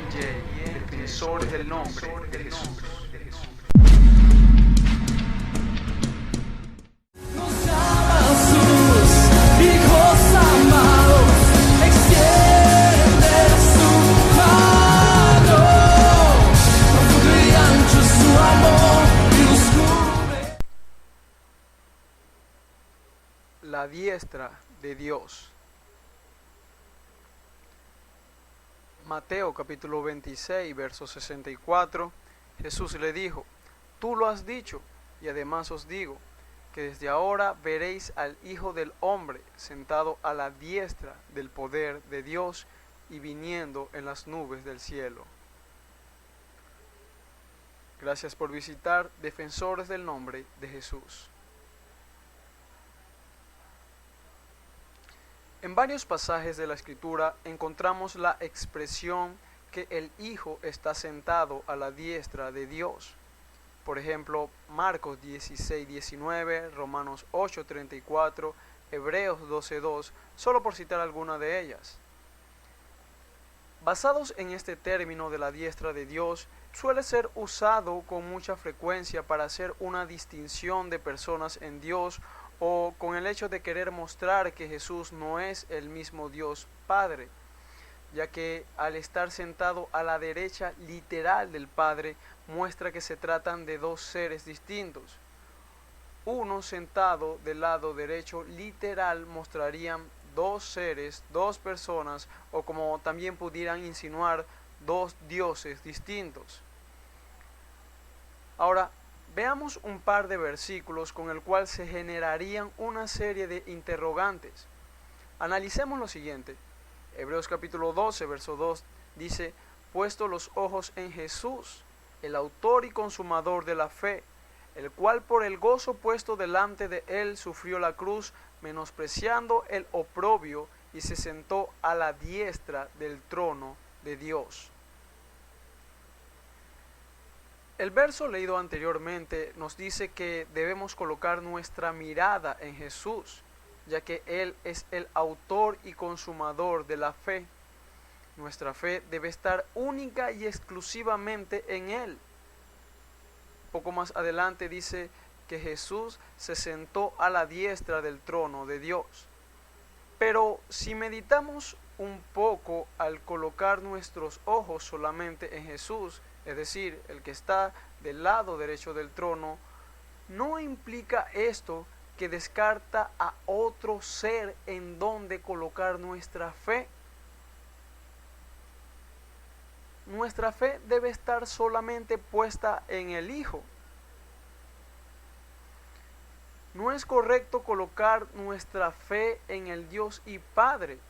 Defensores del nombre de Jesús. Nos llama sus hijos amados, extiende su mano, profundo y ancho es su amor y nos cubre. La diestra de Dios. Mateo capítulo 26, verso 64, Jesús le dijo: tú lo has dicho, y además os digo, que desde ahora veréis al Hijo del Hombre sentado a la diestra del poder de Dios y viniendo en las nubes del cielo. Gracias por visitar Defensores del Nombre de Jesús. En varios pasajes de la Escritura encontramos la expresión que el Hijo está sentado a la diestra de Dios. Por ejemplo, Marcos 16:19, Romanos 8:34, Hebreos 12:2, solo por citar alguna de ellas. Basados en este término de la diestra de Dios, suele ser usado con mucha frecuencia para hacer una distinción de personas en Dios, o con el hecho de querer mostrar que Jesús no es el mismo Dios Padre, ya que al estar sentado a la derecha literal del Padre, muestra que se tratan de dos seres distintos. Uno sentado del lado derecho literal mostrarían dos seres, dos personas, o como también pudieran insinuar, dos dioses distintos. Ahora, veamos un par de versículos con el cual se generarían una serie de interrogantes. Analicemos lo siguiente. Hebreos capítulo 12, verso 2 dice: puesto los ojos en Jesús, el autor y consumador de la fe, el cual por el gozo puesto delante de él sufrió la cruz, menospreciando el oprobio, y se sentó a la diestra del trono de Dios. El verso leído anteriormente nos dice que debemos colocar nuestra mirada en Jesús, ya que Él es el autor y consumador de la fe. Nuestra fe debe estar única y exclusivamente en Él. Poco más adelante dice que Jesús se sentó a la diestra del trono de Dios. Pero si meditamos un poco al colocar nuestros ojos solamente en Jesús, es decir, el que está del lado derecho del trono, ¿no implica esto que descarta a otro ser en donde colocar nuestra fe? Nuestra fe debe estar solamente puesta en el Hijo. No es correcto colocar nuestra fe en el Dios y Padre.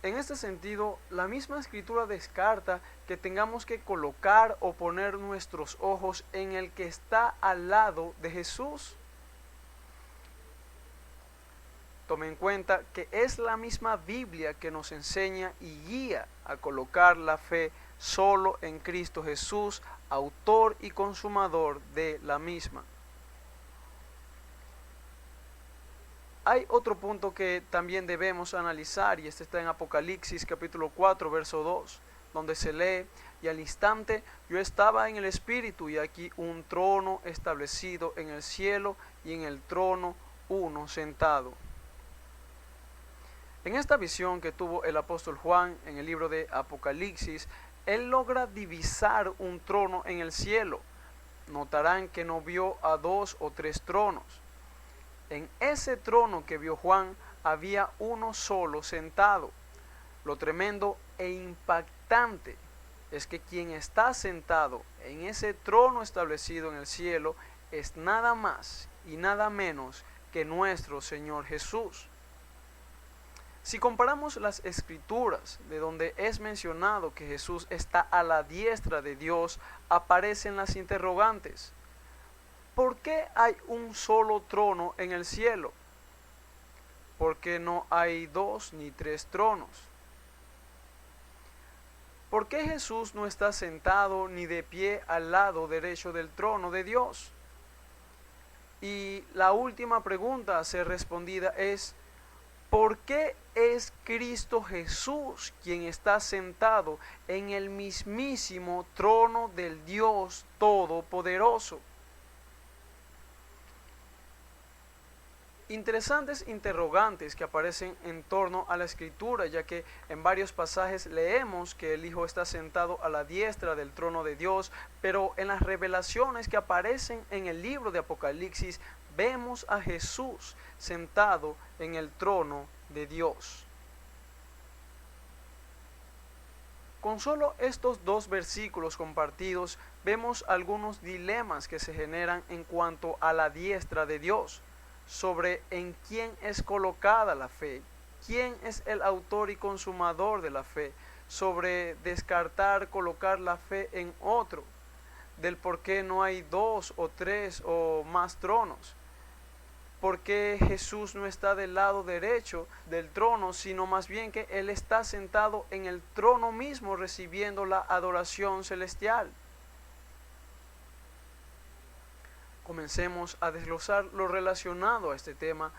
En este sentido, la misma Escritura descarta que tengamos que colocar o poner nuestros ojos en el que está al lado de Jesús. Tome en cuenta que es la misma Biblia que nos enseña y guía a colocar la fe solo en Cristo Jesús, autor y consumador de la misma. Hay otro punto que también debemos analizar, y este está en Apocalipsis capítulo 4, verso 2, donde se lee: y al instante yo estaba en el Espíritu, y aquí un trono establecido en el cielo, y en el trono uno sentado. En esta visión que tuvo el apóstol Juan en el libro de Apocalipsis, él logra divisar un trono en el cielo. Notarán que no vio a dos o tres tronos. En ese trono que vio Juan había uno solo sentado. Lo tremendo e impactante es que quien está sentado en ese trono establecido en el cielo es nada más y nada menos que nuestro Señor Jesús. Si comparamos las Escrituras, de donde es mencionado que Jesús está a la diestra de Dios, aparecen las interrogantes. ¿Por qué hay un solo trono en el cielo? ¿Por qué no hay dos ni tres tronos? ¿Por qué Jesús no está sentado ni de pie al lado derecho del trono de Dios? Y la última pregunta a ser respondida es: ¿Por qué es Cristo Jesús quien está sentado en el mismísimo trono del Dios Todopoderoso? Interesantes interrogantes que aparecen en torno a la escritura, ya que en varios pasajes leemos que el Hijo está sentado a la diestra del trono de Dios, pero en las revelaciones que aparecen en el libro de Apocalipsis vemos a Jesús sentado en el trono de Dios. Con solo estos dos versículos compartidos vemos algunos dilemas que se generan en cuanto a la diestra de Dios, sobre en quién es colocada la fe, quién es el autor y consumador de la fe, sobre descartar colocar la fe en otro, del por qué no hay 2 o 3 o más tronos, por qué Jesús no está del lado derecho del trono, sino más bien que Él está sentado en el trono mismo recibiendo la adoración celestial. Comencemos a desglosar lo relacionado a este tema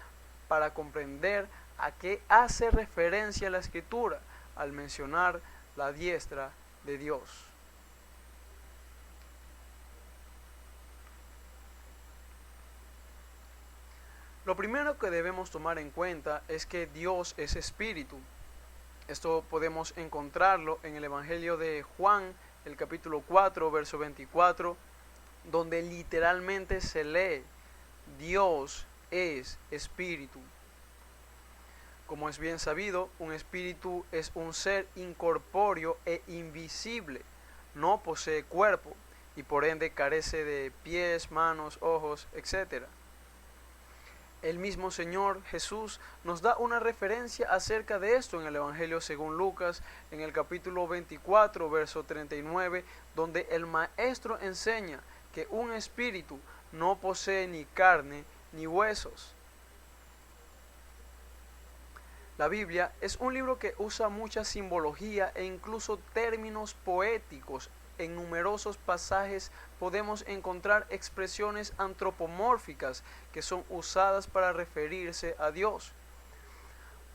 para comprender a qué hace referencia la Escritura al mencionar la diestra de Dios. Lo primero que debemos tomar en cuenta es que Dios es espíritu. Esto podemos encontrarlo en el Evangelio de Juan, el capítulo 4, verso 24, donde literalmente se lee: Dios es espíritu. Como es bien sabido, un espíritu es un ser incorpóreo e invisible, no posee cuerpo y por ende carece de pies, manos, ojos, etc. El mismo Señor Jesús nos da una referencia acerca de esto en el Evangelio según Lucas, en el capítulo 24, verso 39, donde el Maestro enseña que un espíritu no posee ni carne ni huesos. La Biblia es un libro que usa mucha simbología e incluso términos poéticos. En numerosos pasajes podemos encontrar expresiones antropomórficas que son usadas para referirse a Dios.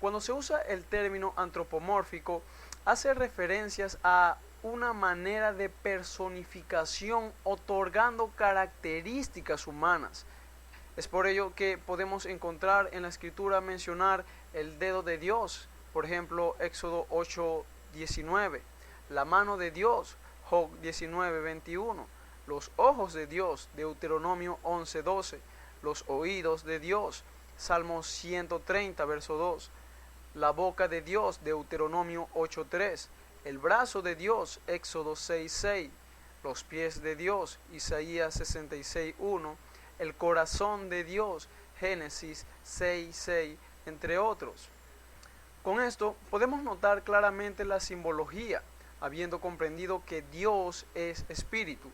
Cuando se usa el término antropomórfico, hace referencias a una manera de personificación otorgando características humanas. Es por ello que podemos encontrar en la Escritura mencionar el dedo de Dios, por ejemplo, Éxodo 8:19, la mano de Dios, Job 19:21, los ojos de Dios, Deuteronomio 11:12, los oídos de Dios, Salmo 130, verso 2, la boca de Dios, Deuteronomio 8:3, el brazo de Dios, Éxodo 6:6, los pies de Dios, Isaías 66:1, el corazón de Dios, Génesis 6:6, entre otros. Con esto podemos notar claramente la simbología, habiendo comprendido que Dios es espíritu.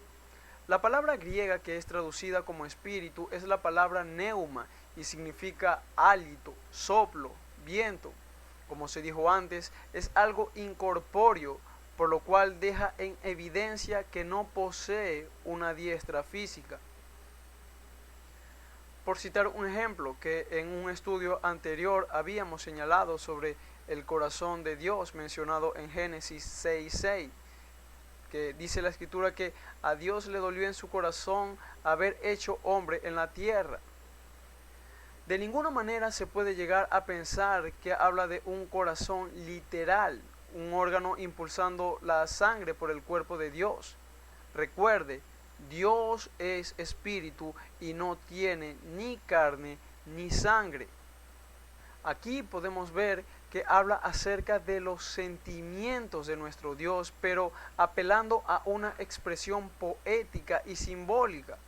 La palabra griega que es traducida como espíritu es la palabra neuma y significa hálito, soplo, viento. Como se dijo antes, es algo incorpóreo, por lo cual deja en evidencia que no posee una diestra física. Por citar un ejemplo que en un estudio anterior habíamos señalado sobre el corazón de Dios mencionado en Génesis 6:6, que dice la Escritura que a Dios le dolió en su corazón haber hecho hombre en la tierra. De ninguna manera se puede llegar a pensar que habla de un corazón literal, un órgano impulsando la sangre por el cuerpo de Dios. Recuerde, Dios es espíritu y no tiene ni carne ni sangre. Aquí podemos ver que habla acerca de los sentimientos de nuestro Dios, pero apelando a una expresión poética y simbólica.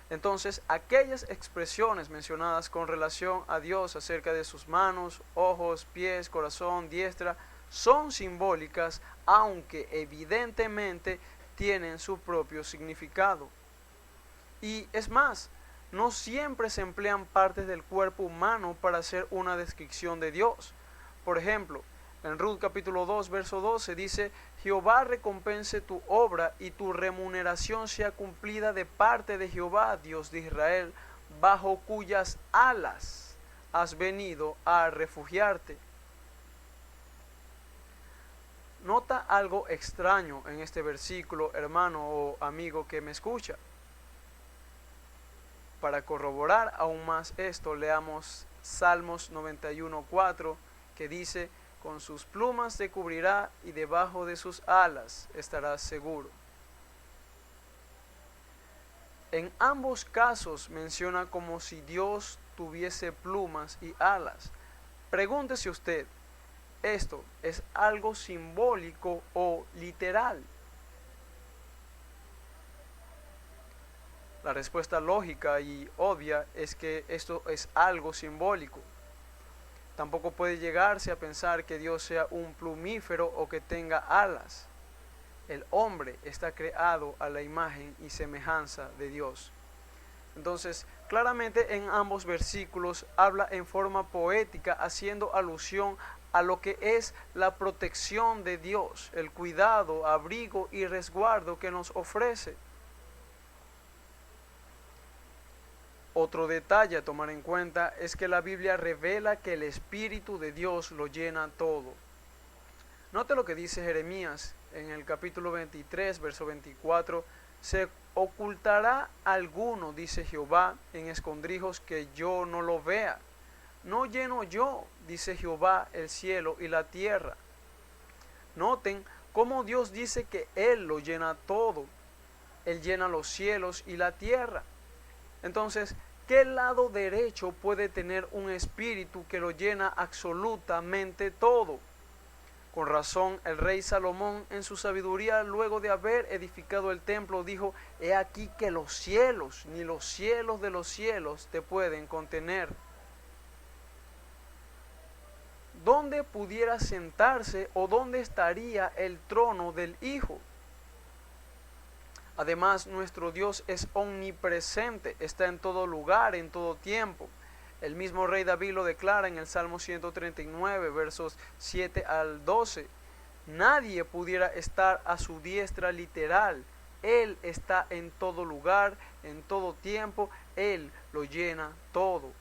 Entonces, aquellas expresiones mencionadas con relación a Dios acerca de sus manos, ojos, pies, corazón, diestra, son simbólicas, aunque evidentemente tienen su propio significado. Y es más, no siempre se emplean partes del cuerpo humano para hacer una descripción de Dios. Por ejemplo, en Ruth capítulo 2, verso 12 dice: Jehová recompense tu obra y tu remuneración sea cumplida de parte de Jehová, Dios de Israel, bajo cuyas alas has venido a refugiarte. Nota algo extraño en este versículo, hermano o amigo que me escucha. Para corroborar aún más esto, leamos Salmos 91:4, que dice: con sus plumas te cubrirá y debajo de sus alas estarás seguro. En ambos casos menciona como si Dios tuviese plumas y alas. Pregúntese usted, ¿esto es algo simbólico o literal? La respuesta lógica y obvia es que esto es algo simbólico. Tampoco puede llegarse a pensar que Dios sea un plumífero o que tenga alas. El hombre está creado a la imagen y semejanza de Dios. Entonces, claramente en ambos versículos habla en forma poética, haciendo alusión a lo que es la protección de Dios, el cuidado, abrigo y resguardo que nos ofrece. Otro detalle a tomar en cuenta es que la Biblia revela que el Espíritu de Dios lo llena todo. Note lo que dice Jeremías en el capítulo 23, verso 24. Se ocultará alguno, dice Jehová, en escondrijos que yo no lo vea. No lleno yo, dice Jehová, el cielo y la tierra. Noten cómo Dios dice que Él lo llena todo. Él llena los cielos y la tierra. Entonces, ¿qué lado derecho puede tener un espíritu que lo llena absolutamente todo? Con razón, el rey Salomón, en su sabiduría, luego de haber edificado el templo, dijo: he aquí que los cielos, ni los cielos de los cielos, te pueden contener. ¿Dónde pudiera sentarse o dónde estaría el trono del Hijo? Además, nuestro Dios es omnipresente, está en todo lugar, en todo tiempo. El mismo rey David lo declara en el Salmo 139, versos 7 al 12. Nadie pudiera estar a su diestra literal. Él está en todo lugar, en todo tiempo. Él lo llena todo.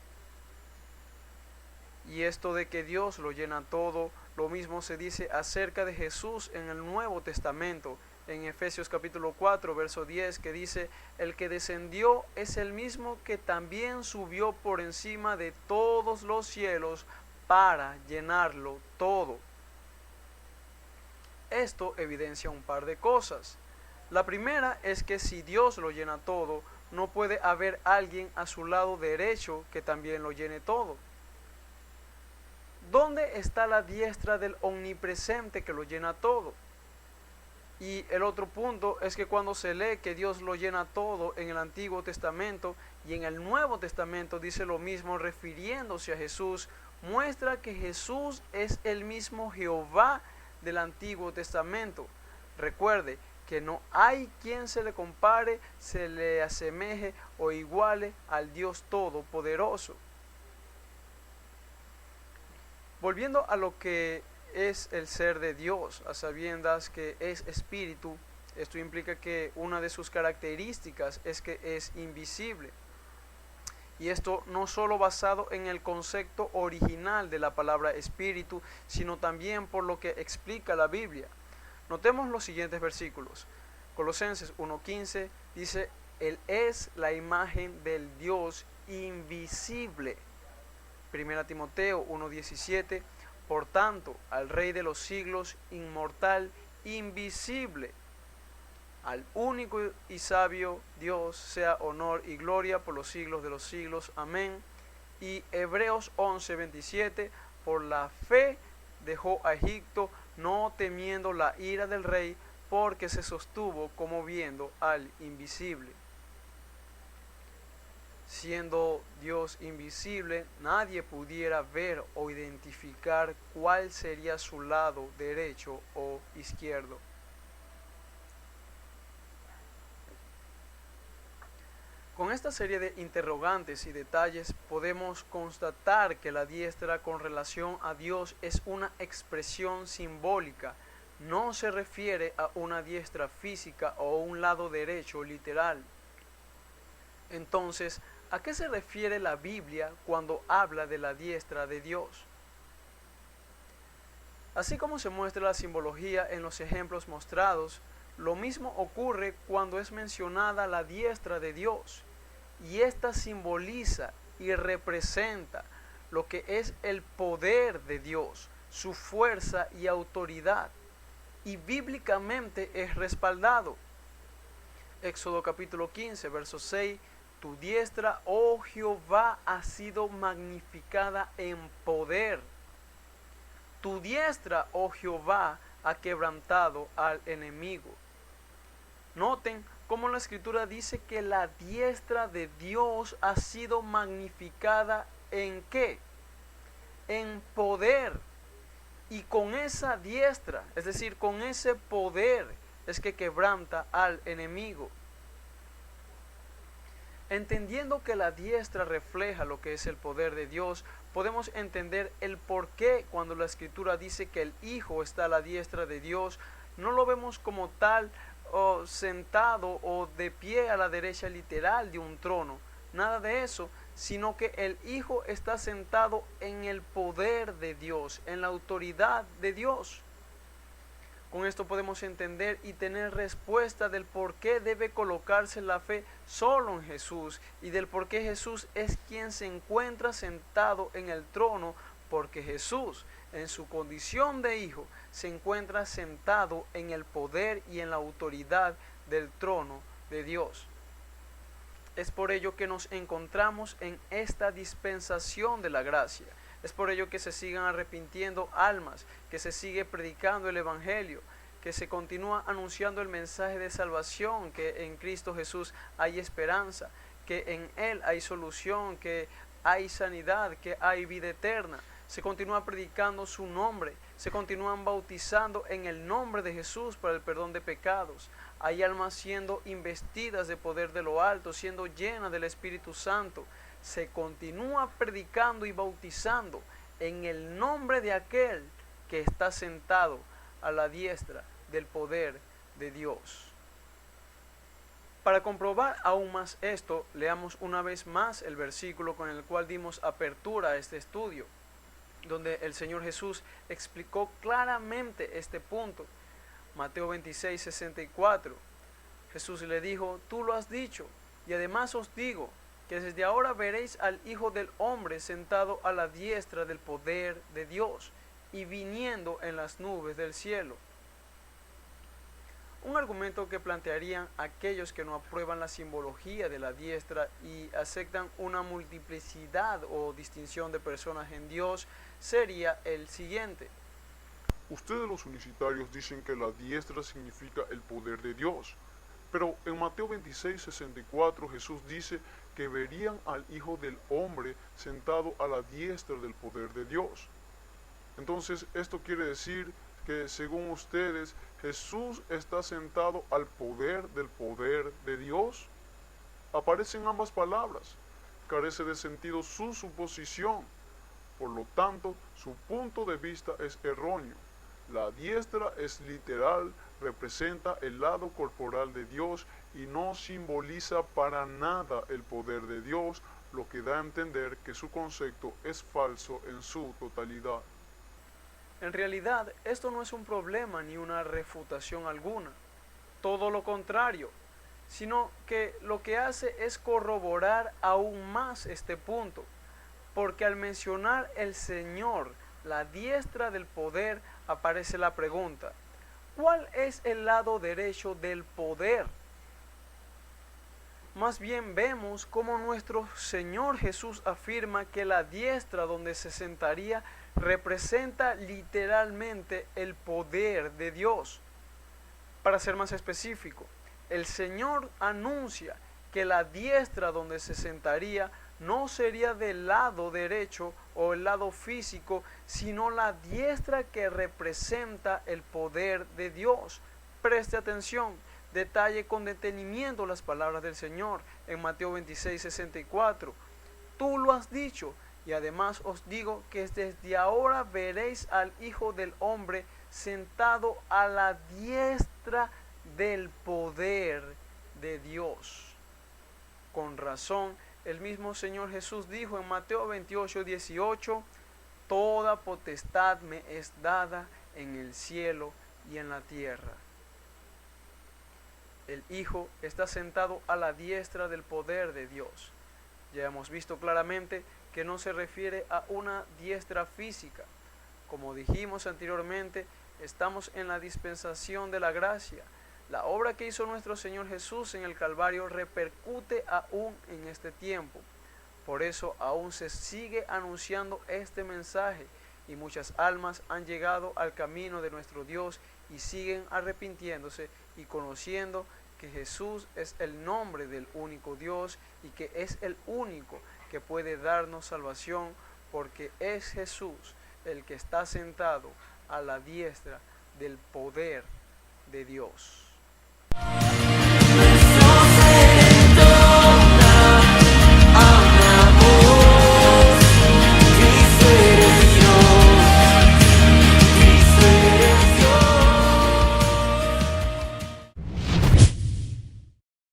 Y esto de que Dios lo llena todo, lo mismo se dice acerca de Jesús en el Nuevo Testamento. En Efesios capítulo 4, verso 10, que dice: el que descendió es el mismo que también subió por encima de todos los cielos para llenarlo todo. Esto evidencia un par de cosas. La primera es que si Dios lo llena todo, no puede haber alguien a su lado derecho que también lo llene todo. ¿Dónde está la diestra del omnipresente que lo llena todo? Y el otro punto es que cuando se lee que Dios lo llena todo en el Antiguo Testamento y en el Nuevo Testamento dice lo mismo refiriéndose a Jesús, muestra que Jesús es el mismo Jehová del Antiguo Testamento. Recuerde que no hay quien se le compare, se le asemeje o iguale al Dios Todopoderoso. Volviendo a lo que es el ser de Dios, a sabiendas que es espíritu, esto implica que una de sus características es que es invisible. Y esto no solo basado en el concepto original de la palabra espíritu, sino también por lo que explica la Biblia. Notemos los siguientes versículos. Colosenses 1:15 dice: Él es la imagen del Dios invisible. 1 Timoteo 1:17: por tanto, al Rey de los siglos, inmortal, invisible, al único y sabio Dios, sea honor y gloria por los siglos de los siglos. Amén. Y Hebreos 11:27: por la fe dejó a Egipto, no temiendo la ira del rey, porque se sostuvo como viendo al invisible. Siendo Dios invisible, nadie pudiera ver o identificar cuál sería su lado derecho o izquierdo. Con esta serie de interrogantes y detalles podemos constatar que la diestra con relación a Dios es una expresión simbólica, no se refiere a una diestra física o un lado derecho literal. Entonces, ¿A qué se refiere la Biblia cuando habla de la diestra de Dios? Así como se muestra la simbología en los ejemplos mostrados, lo mismo ocurre cuando es mencionada la diestra de Dios, y ésta simboliza y representa lo que es el poder de Dios, su fuerza y autoridad, y bíblicamente es respaldado. Éxodo capítulo 15, verso 6, tu diestra, oh Jehová, ha sido magnificada en poder. Tu diestra, oh Jehová, ha quebrantado al enemigo. Noten cómo la Escritura dice que la diestra de Dios ha sido magnificada ¿en qué? En poder. Y con esa diestra, es decir, con ese poder, es que quebranta al enemigo. Entendiendo que la diestra refleja lo que es el poder de Dios, podemos entender el por qué cuando la Escritura dice que el Hijo está a la diestra de Dios, no lo vemos como tal o sentado o de pie a la derecha literal de un trono, nada de eso, sino que el Hijo está sentado en el poder de Dios, en la autoridad de Dios. Con esto podemos entender y tener respuesta del por qué debe colocarse la fe solo en Jesús y del por qué Jesús es quien se encuentra sentado en el trono, porque Jesús, en su condición de Hijo, se encuentra sentado en el poder y en la autoridad del trono de Dios. Es por ello que nos encontramos en esta dispensación de la gracia. Es por ello que se sigan arrepintiendo almas, que se sigue predicando el Evangelio, que se continúa anunciando el mensaje de salvación, que en Cristo Jesús hay esperanza, que en Él hay solución, que hay sanidad, que hay vida eterna. Se continúa predicando su nombre, se continúan bautizando en el nombre de Jesús para el perdón de pecados. Hay almas siendo investidas de poder de lo alto, siendo llenas del Espíritu Santo. Se continúa predicando y bautizando en el nombre de aquel que está sentado a la diestra del poder de Dios. Para comprobar aún más esto, leamos una vez más el versículo con el cual dimos apertura a este estudio, donde el Señor Jesús explicó claramente este punto. Mateo 26, 64. Jesús le dijo, tú lo has dicho, y además os digo, que desde ahora veréis al Hijo del Hombre sentado a la diestra del poder de Dios y viniendo en las nubes del cielo. Un argumento que plantearían aquellos que no aprueban la simbología de la diestra y aceptan una multiplicidad o distinción de personas en Dios sería el siguiente. Ustedes los unicitarios dicen que la diestra significa el poder de Dios, pero en Mateo 26, 64 Jesús dice que verían al Hijo del Hombre sentado a la diestra del poder de Dios. Entonces, esto quiere decir que según ustedes, Jesús está sentado al poder del poder de Dios. Aparecen ambas palabras. Carece de sentido su suposición. Por lo tanto, su punto de vista es erróneo. La diestra es literal, representa el lado corporal de Dios y no simboliza para nada el poder de Dios, lo que da a entender que su concepto es falso en su totalidad. En realidad, esto no es un problema ni una refutación alguna, todo lo contrario, sino que lo que hace es corroborar aún más este punto, porque al mencionar el Señor, la diestra del poder, aparece la pregunta, ¿cuál es el lado derecho del poder? Más bien vemos cómo nuestro Señor Jesús afirma que la diestra donde se sentaría representa literalmente el poder de Dios. Para ser más específico, el Señor anuncia que la diestra donde se sentaría no sería del lado derecho o el lado físico, sino la diestra que representa el poder de Dios. Preste atención, detalle con detenimiento las palabras del Señor en Mateo 26, 64. Tú lo has dicho, y además os digo que desde ahora veréis al Hijo del Hombre sentado a la diestra del poder de Dios. Con razón, el mismo Señor Jesús dijo en Mateo 28, 18, toda potestad me es dada en el cielo y en la tierra. El Hijo está sentado a la diestra del poder de Dios. Ya hemos visto claramente que no se refiere a una diestra física. Como dijimos anteriormente, estamos en la dispensación de la gracia. La obra que hizo nuestro Señor Jesús en el Calvario repercute aún en este tiempo. Por eso aún se sigue anunciando este mensaje y muchas almas han llegado al camino de nuestro Dios y siguen arrepintiéndose y conociendo que Jesús es el nombre del único Dios y que es el único que puede darnos salvación, porque es Jesús el que está sentado a la diestra del poder de Dios.